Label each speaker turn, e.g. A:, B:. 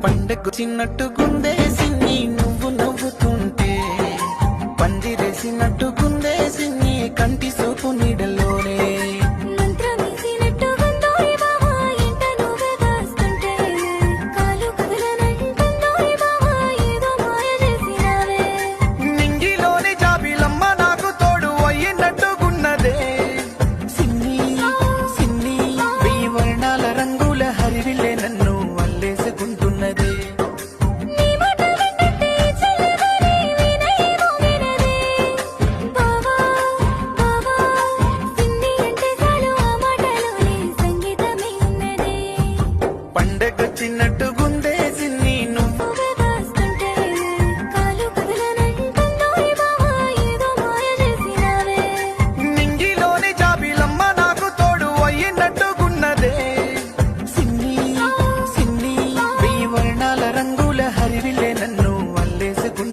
A: పండగొచ్చినట్టుగుందే సిన్ని నువ్వు నవ్వుతుంటే, పందిరేసినట్టుగుందే సిన్ని కంటి సోపు నీడలోనే. నింగిలోని జాబిలమ్మ నాకు తోడు అయినట్టుగున్నదే సిన్ని సిన్ని, వెయ్యి వర్ణాల రంగుల హరివిల్లే నన్ను అల్లేసుకుంటున్నదే. పండగొచ్చినట్టుగుందే సిన్ని నువ్వు నింగిలోని జాబిలమ్మ నాకు తోడు అయినట్టుగున్నదే సిన్ని సిన్ని, వెయ్యి వర్ణాల రంగు